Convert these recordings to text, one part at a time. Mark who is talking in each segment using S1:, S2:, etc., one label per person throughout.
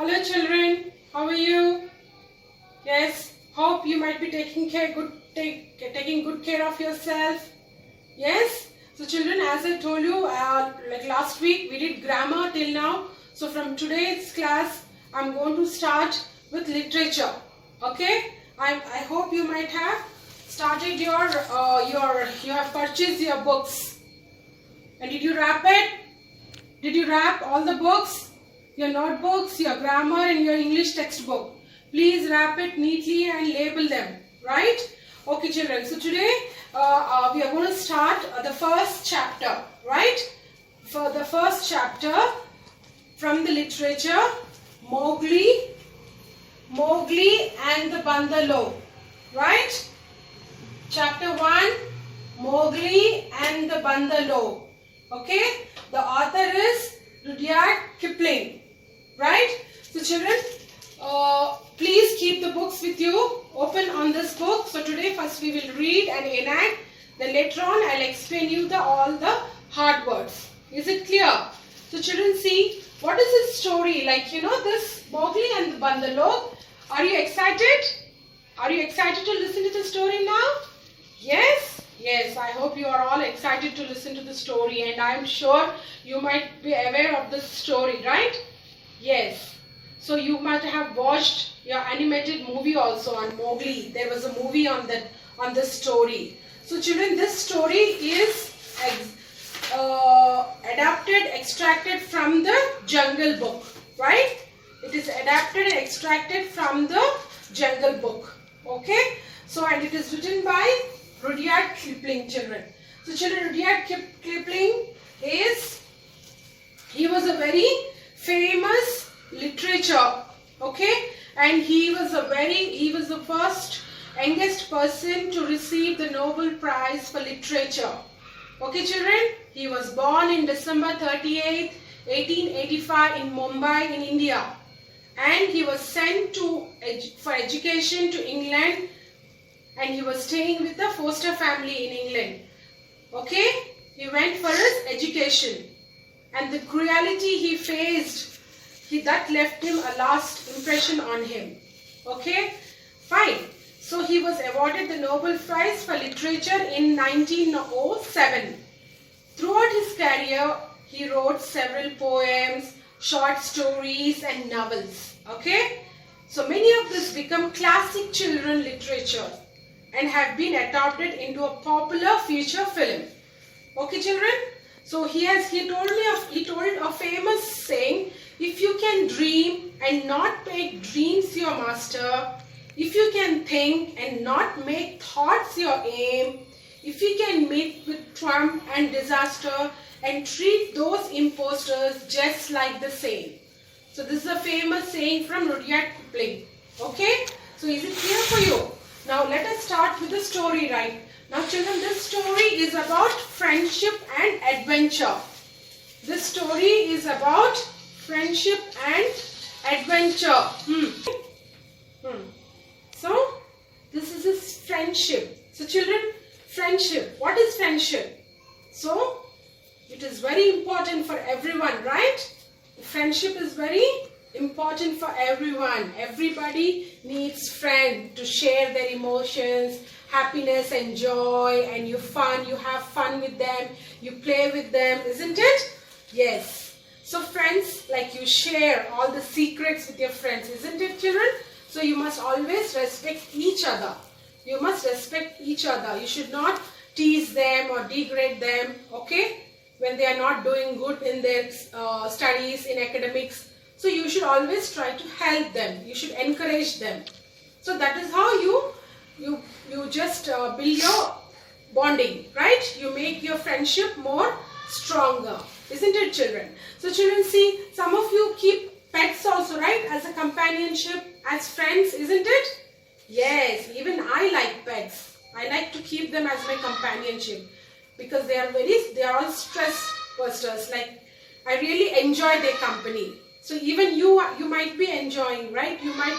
S1: Hello children, how are you? Yes, hope you might be taking good care of yourself. Yes, so children, as I told you, like last week we did grammar till now. So from today's class, I'm going to start with literature. Okay, I hope you might have started you have purchased your books. And did you wrap it? Did you wrap all the books? Your notebooks, your grammar and your English textbook. Please wrap it neatly and label them. Right? Okay children, so today we are going to start the first chapter. Right? For the first chapter from the literature, Mowgli and the Bangalore. Right? Chapter 1, Mowgli and the Bangalore. Okay? The author is Rudyard Kipling. Right? So children, please keep the books with you. Open on this book. So today first we will read and enact. Then later on I'll explain you all the hard words. Is it clear? So children, see, what is this story? Like, this Mowgli and the Bangalore. Are you excited? Are you excited to listen to the story now? Yes? Yes, I hope you are all excited to listen to the story, and I am sure you might be aware of this story, right? Yes. So you might have watched your animated movie also on Mowgli. There was a movie on this story. So children, this story is extracted from the Jungle Book, right? It is adapted and extracted from the Jungle Book. Okay? So, and it is written by Rudyard Kipling, children. So children, Rudyard Kipling he was a very famous literature, okay, and he was the first youngest person to receive the Nobel Prize for Literature. Okay children, he was born in December 38, 1885 in Mumbai in India, and he was sent for education to England, and he was staying with the foster family in England. Okay, he went for his education, and the cruelty he faced, that left him a last impression on him. Okay, fine. So he was awarded the Nobel Prize for Literature in 1907. Throughout his career, he wrote several poems, short stories and novels. Okay, so many of these become classic children literature and have been adapted into a popular feature film. Okay children, so he told a famous saying, if you can dream and not make dreams your master, if you can think and not make thoughts your aim, if you can meet with triumph and disaster and treat those impostors just like the same. So this is a famous saying from Rudyard Kipling. Okay, so is it clear for you? Now let us start with the story, right? Now children, this story is about friendship and adventure. This story is about friendship and adventure. So this is his friendship. So children, friendship. What is friendship? So it is very important for everyone, right? Friendship is very important for everyone. Everybody needs friends to share their emotions, happiness and joy, and you have fun with them, you play with them, isn't it? Yes. So friends, like you share all the secrets with your friends, isn't it children? So you must always respect each other. You must respect each other. You should not tease them or degrade them, okay? When they are not doing good in their studies, in academics. So you should always try to help them. You should encourage them. So that is how you just build your bonding, right? You make your friendship more stronger, isn't it children? So children, see, some of you keep pets also, right? As a companionship, as friends, isn't it? Yes, even I like pets. I like to keep them as my companionship because they are all stress busters. Like, I really enjoy their company. So even you might be enjoying, right? You might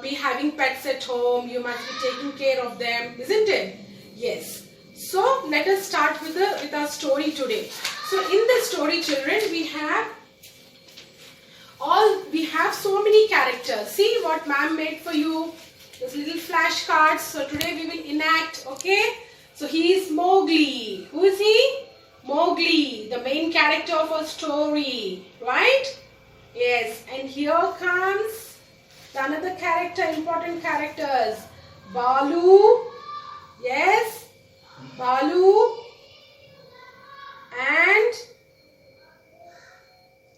S1: be having pets at home. You might be taking care of them, isn't it? Yes. So let us start with our story today. So in the story, children, we have all we have so many characters. See what ma'am made for you. Those little flashcards. So today we will enact. Okay. So he is Mowgli. Who is he? Mowgli, the main character of our story. Right? Yes. And here comes the another character, important characters. Balu. Yes. Balu.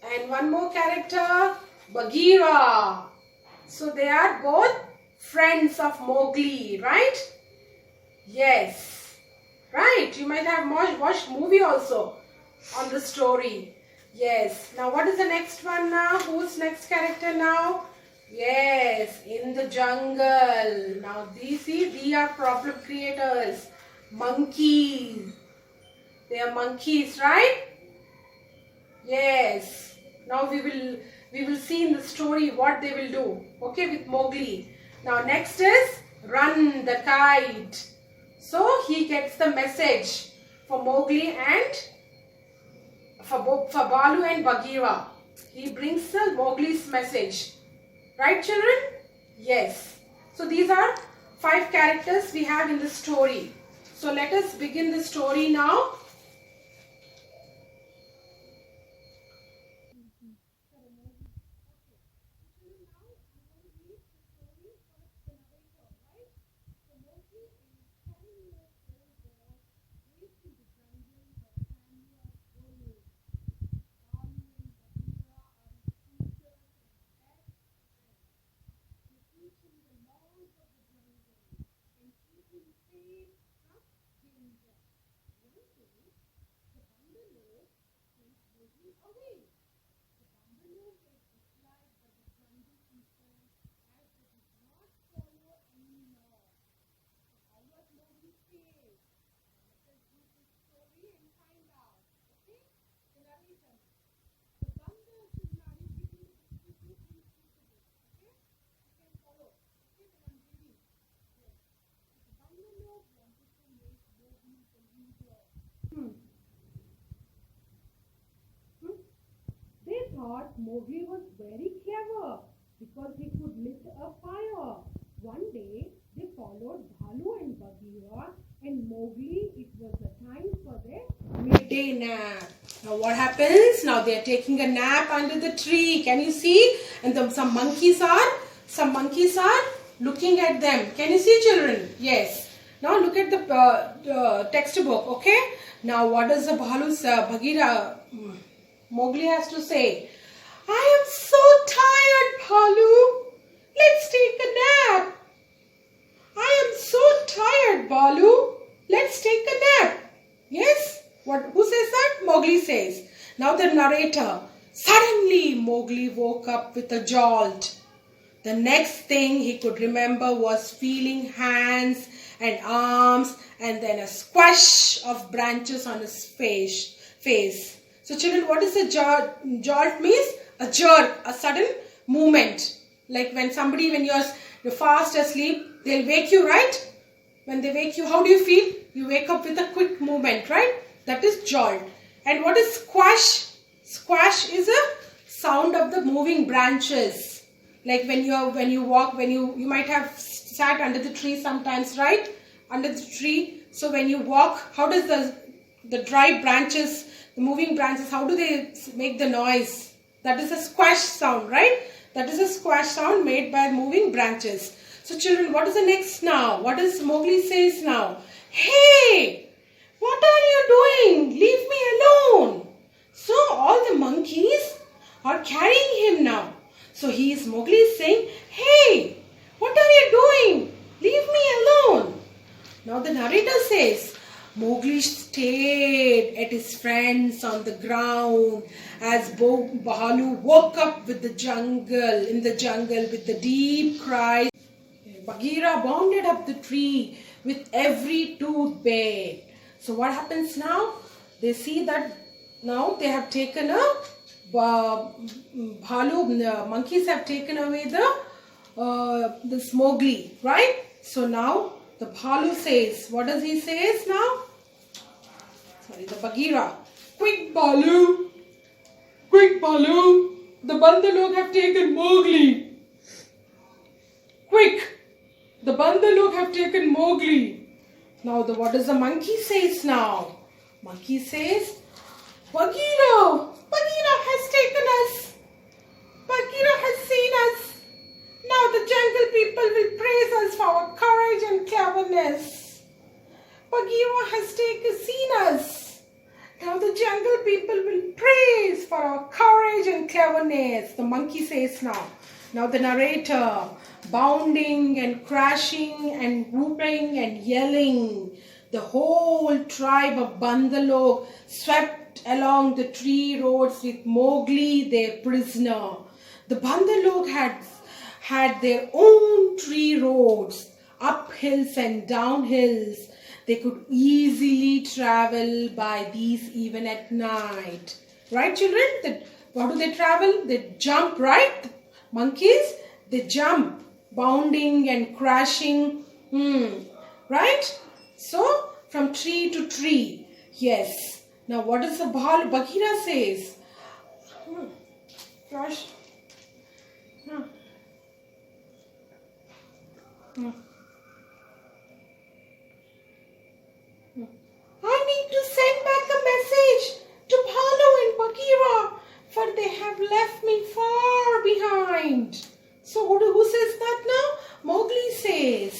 S1: And one more character, Bagheera. So they are both friends of Mowgli, right? Yes. Right. You might have watched movie also on the story. Yes. Now what is the next one now? Who's next character now? Yes. In the jungle. Now these are problem creators. Monkeys. They are monkeys, right? Yes. Now we will see in the story what they will do. Okay, with Mowgli. Now next is Run the kite. So he gets the message for Mowgli and for Balu and Bagheera. He brings the Mowgli's message. Right, children? Yes. So these are 5 characters we have in the story. So let us begin the story now. They thought Mowgli was very clever because he could lit a fire. One day they followed Balu and Bagheera and Mowgli. It was the time for their midday nap. Now what happens? Now they are taking a nap under the tree. Can you see? And some monkeys are looking at them. Can you see, children? Yes. Now look at the textbook. Okay. Now what does the Bagheera Mowgli has to say? I am so tired, Balu. Let's take a nap. I am so tired, Balu. Let's take a nap. Yes? Who says that? Mowgli says. Now the narrator. Suddenly Mowgli woke up with a jolt. The next thing he could remember was feeling hands and arms and then a squash of branches on his face. So children, what is a jolt? Jolt means a jerk, a sudden movement. Like when you're fast asleep, they'll wake you, right? When they wake you, how do you feel? You wake up with a quick movement, right? That is jolt. And what is squash? Squash is a sound of the moving branches. Like when you walk, you might have sat under the tree sometimes, right? Under the tree. So when you walk, how does the dry branches, the moving branches, how do they make the noise? That is a squash sound, right? That is a squash sound made by moving branches. So children, what is the next now? What does Mowgli says now? Hey, what are you doing? Leave me alone. So all the monkeys are carrying him now. So Mowgli is saying, hey, what are you doing? Leave me alone. Now the narrator says, Mowgli stayed at his friends on the ground as Balu woke up in the jungle with the deep cries. Bagheera bounded up the tree with every tooth bared. So what happens now? They see that now they have taken monkeys have taken away this Mowgli, right? So now the Balu says, what does he say now? Sorry, the Bagheera. Quick Balu, the Bandalog have taken Mowgli. Quick! The Bandalog have taken Mowgli. Now what does the monkey says now? Monkey says, Bagheera has taken us. Bagheera has seen us. Now the jungle people will praise us for our courage and cleverness. Bagheera has seen us. Now the jungle people will praise for our courage and cleverness. The monkey says now. Now the narrator, bounding and crashing and whooping and yelling. The whole tribe of Bandalog swept along the tree roads with Mowgli, their prisoner. The Bandalog had their own tree roads, up hills and down hills. They could easily travel by these even at night. Right, children? How do they travel? They jump, right? Monkeys, they jump, bounding and crashing. Right? So, from tree to tree. Yes. Now, what does the Bagheera says? Crash. I need to send back a message to Bhalu and Bagheera, for they have left me far behind. So who says that now? Mowgli says.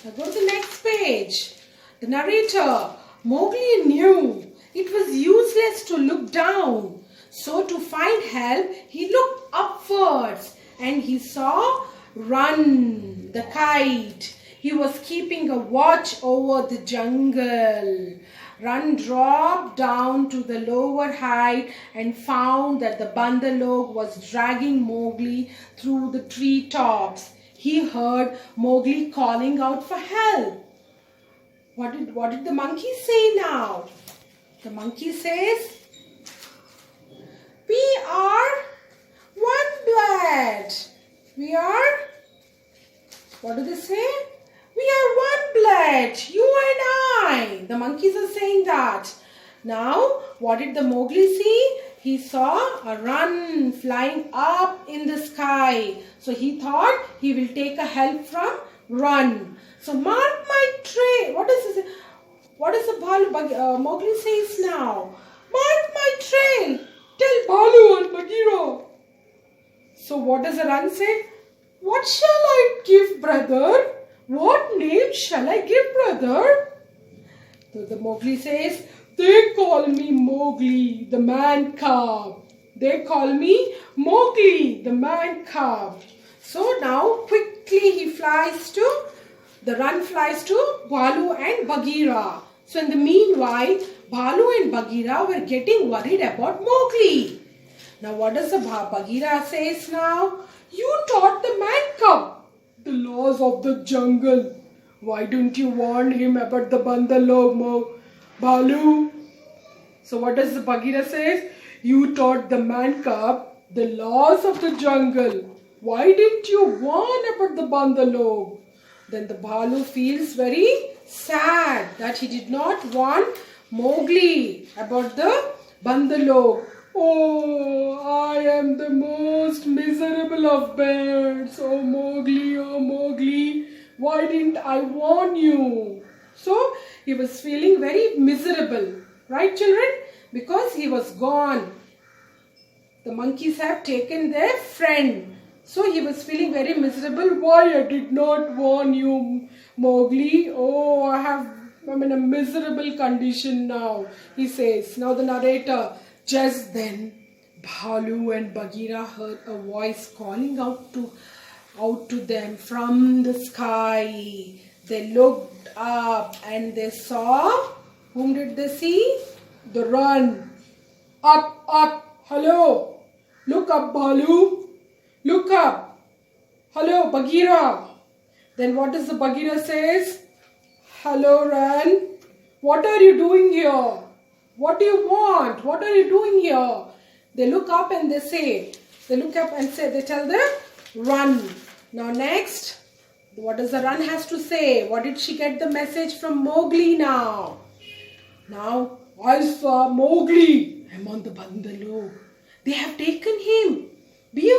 S1: Now go to the next page. The narrator, Mowgli knew it was useless to look down. So to find help, he looked upwards and he saw Run, the kite. He was keeping a watch over the jungle. Run dropped down to the lower height and found that the Bandalog was dragging Mowgli through the tree tops. He heard Mowgli calling out for help. What did the monkey say now? The monkey says, "We are one blood. We are," what do they say? "We are one blood, you and I." The monkeys are saying that. Now, what did the Mowgli see? He saw a run flying up in the sky. So he thought he will take a help from Run. So mark my trail. What does this? What does the Mowgli says now? Mark my trail. Tell Bhalu and Bagheera. So what does the Run say? What shall I give, brother? What name shall I give, brother? So the Mowgli says, they call me Mowgli, the man cub. They call me Mowgli, the man cub. So now quickly the Run flies to Bhalu and Bagheera. So in the meanwhile, Bhalu and Bagheera were getting worried about Mowgli. Now what does the Bagheera says now? You taught the man cub the laws of the jungle. Why don't you warn him about the Bandalog, Bhalu? So what does the Bagheera say? You taught the man cub the laws of the jungle. Why didn't you warn about the Bandalog? Then the Bhalu feels very sad that he did not warn Mowgli about the Bandalog. Oh, I am the most miserable of bears. Oh Mowgli, why didn't I warn you? So he was feeling very miserable, right children? Because he was gone. The monkeys have taken their friend. So he was feeling very miserable. Why I did not warn you, Mowgli? Oh, I'm in a miserable condition now, he says. Now the narrator, just then Bhalu and Bagheera heard a voice calling out to them from the sky. They looked up and they saw, whom did they see? The Run. Up, hello. Look up, Bhalu. Look up. Hello, Bagheera. Then what does the Bagheera says? Hello, Run. What are you doing here? What do you want? What are you doing here? They look up and they tell the Run. Now next, what does the Run has to say? What did she get the message from Mowgli now? Now, I saw Mowgli. I'm on the Bandalog. They have taken him. Be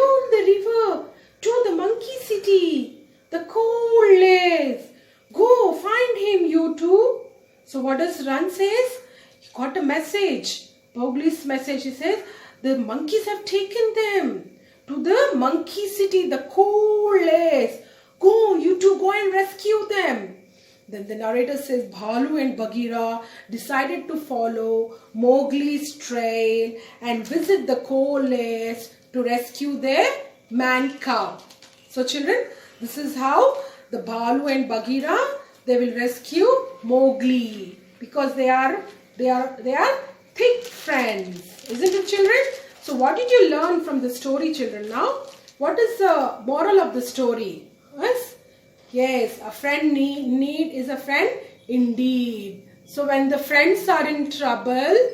S1: the river to the monkey city. The coal lives. Go find him, you two. So what does Ran says? He got a message. Mowgli's message. He says, the monkeys have taken them to the monkey city, the coal lives. Go, you two, go and rescue them. Then the narrator says, Bhalu and Bagheera decided to follow Mowgli's trail and visit the coal layers to rescue their man cub. So children, this is how the Bhalu and Bagheera, they will rescue Mowgli, because they are thick friends. Isn't it, children? So what did you learn from the story, children? Now, what is the moral of the story? Yes, a friend need is a friend indeed. So when the friends are in trouble,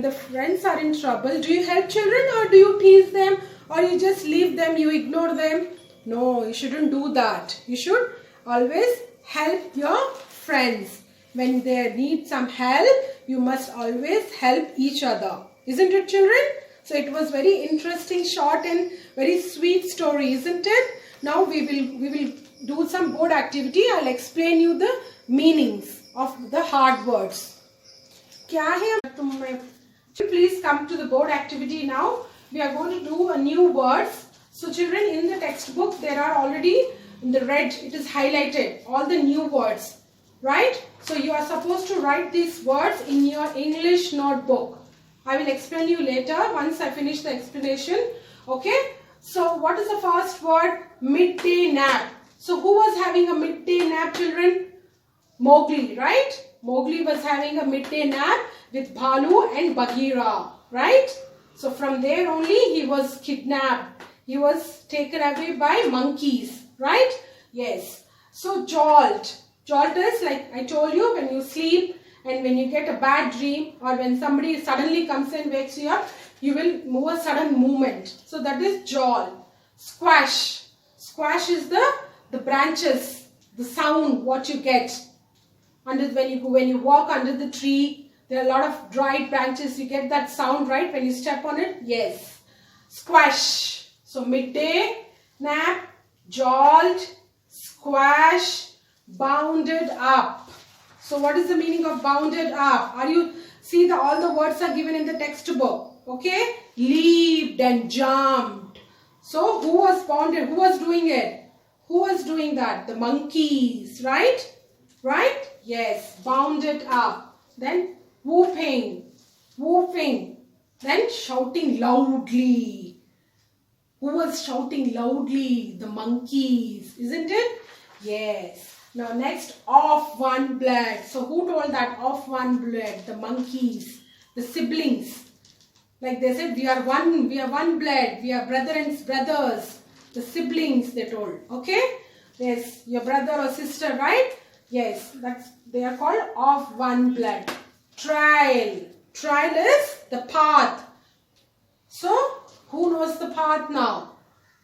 S1: do you help children, or do you tease them, or you just leave them, you ignore them? No, you shouldn't do that. You should always help your friends. When they need some help, you must always help each other. Isn't it, children? So it was very interesting, short and very sweet story, isn't it? Now we will do some board activity. I'll explain you the meanings of the hard words. Please come to the board activity now. We are going to do a new words. So children, in the textbook there are already in the red, it is highlighted, all the new words, right? So you are supposed to write these words in your English notebook. I will explain you later once I finish the explanation. Okay. So what is the first word? Midday nap. So who was having a midday nap, children? Mowgli, right? Mowgli was having a midday nap with Bhalu and Bagheera, right? So from there only he was kidnapped. He was taken away by monkeys, right? Yes. So jolt. Jolt is, like I told you, when you sleep and when you get a bad dream, or when somebody suddenly comes and wakes you up, you will move a sudden movement. So that is jolt. Squash. Squash is the branches, the sound what you get. Under when you walk under the tree, there are a lot of dried branches. You get that sound, right? When you step on it. Yes. Squash. So midday nap, jolt, squash, bounded up. So what is the meaning of bounded up? Are you see all the words are given in the textbook? Okay, leaped and jumped. So who was bounded? Who was doing it? Who was doing that? The monkeys, right? Right? Yes, bounded up. Then whooping, whooping. Then shouting loudly. Who was shouting loudly? The monkeys, isn't it? Yes. Now next, off one blood. So who told that? Off one blood. The monkeys, the siblings. Like they said, we are one blood. We are brothers. The siblings, they told. Okay? Yes, your brother or sister, right? Yes, they are called of one blood. Trail. Trail is the path. So, who knows the path now?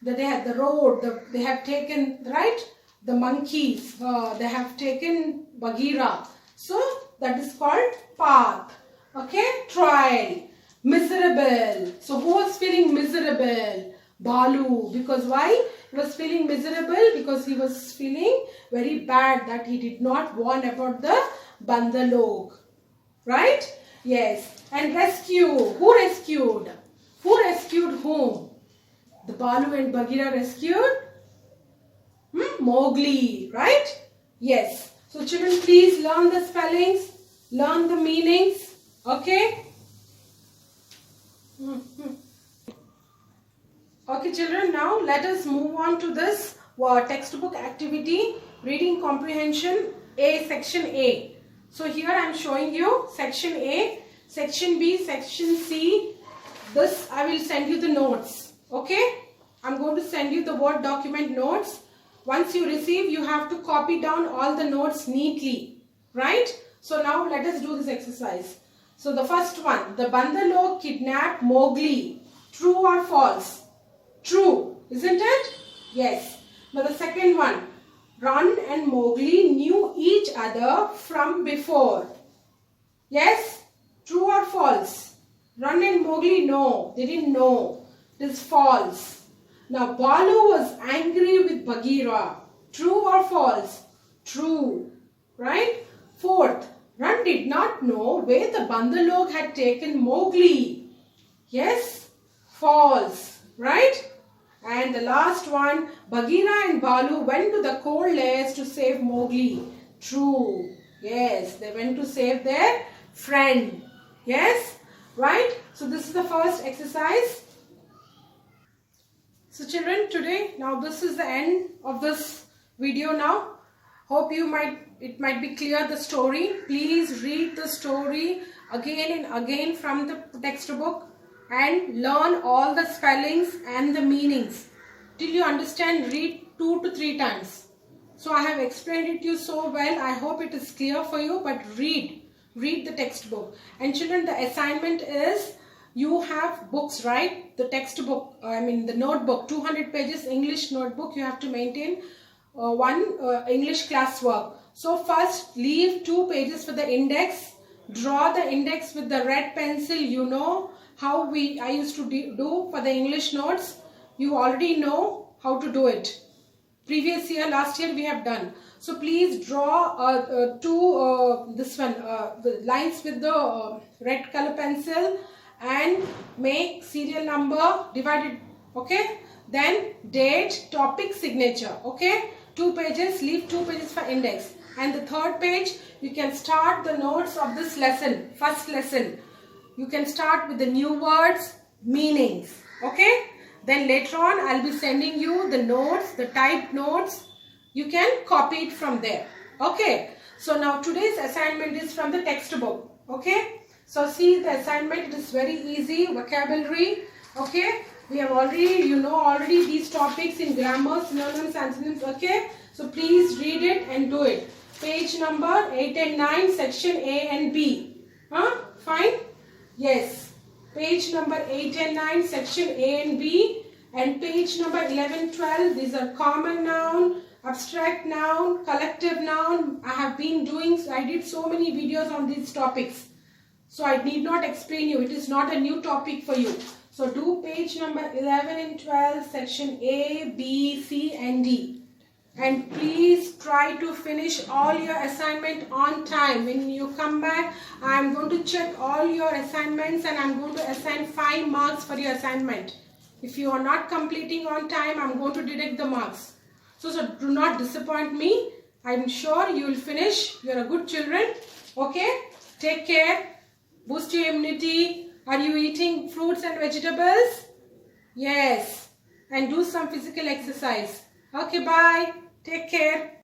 S1: That they have the road, they have taken, right? The monkeys, they have taken Bagheera. So, that is called path. Okay? Trail. Miserable. So, who was feeling miserable? Bhalu. Because why? He was feeling miserable because he was feeling very bad that he did not warn about the Bangalore. Right? Yes. And rescue. Who rescued? Who rescued whom? The Bhalu and Bagheera rescued Mowgli. Right? Yes. So children, please learn the spellings. Learn the meanings. Okay? Okay children, now let us move on to this textbook activity, reading comprehension A, section A. So here I am showing you section A, section B, section C. This I will send you the notes. Okay? I am going to send you the Word document notes. Once you receive, you have to copy down all the notes neatly. Right? So now let us do this exercise. So the first one, the Bangalore kidnapped Mowgli. True or false? True, isn't it? Yes. Now the second one, Ran and Mowgli knew each other from before. Yes? True or false? Ran and Mowgli, no, they didn't know. It is false. Now Balu was angry with Bagheera. True or false? True. Right? Fourth, Ran did not know where the Bandalog had taken Mowgli. Yes? False. Right? And the last one, Bagheera and Balu went to the cold layers to save Mowgli. True. Yes, they went to save their friend. Yes? Right? So this is the first exercise. So children, today, now this is the end of this video now. Hope it might be clear the story. Please read the story again and again from the textbook and learn all the spellings and the meanings. Till you understand, read 2 to 3 times. So I have explained it to you so well. I hope it is clear for you, but read the textbook. And children, the assignment is, you have books, right? The textbook, the notebook, 200 pages English notebook, you have to maintain one English classwork. So first leave 2 pages for the index. Draw the index with the red pencil. You know how I used to do for the English notes. You already know how to do it. Previous year, last year we have done. So please draw the lines with the red color pencil and make serial number divided. Okay. Then date, topic, signature. Okay. 2 pages, leave 2 pages for index. And the third page, you can start the notes of this lesson, first lesson. You can start with the new words, meanings. Okay. Then later on, I'll be sending you the notes, the typed notes. You can copy it from there. Okay. So now today's assignment is from the textbook. Okay. So see the assignment, it is very easy. Vocabulary. Okay. We have already these topics in grammar, synonyms, antonyms. Okay. So please read it and do it. Page number 8 and 9, section A and B. Fine? Yes. Page number 8 and 9, section A and B. And page number 11, 12, these are common noun, abstract noun, collective noun. I did so many videos on these topics. So I need not explain you. It is not a new topic for you. So do page number 11 and 12, section A, B, C and D. And please try to finish all your assignment on time. When you come back, I am going to check all your assignments and I am going to assign 5 marks for your assignment. If you are not completing on time, I am going to deduct the marks. So do not disappoint me. I am sure you will finish. You are a good children. Okay? Take care. Boost your immunity. Are you eating fruits and vegetables? Yes. And do some physical exercise. Okay, bye. Take care.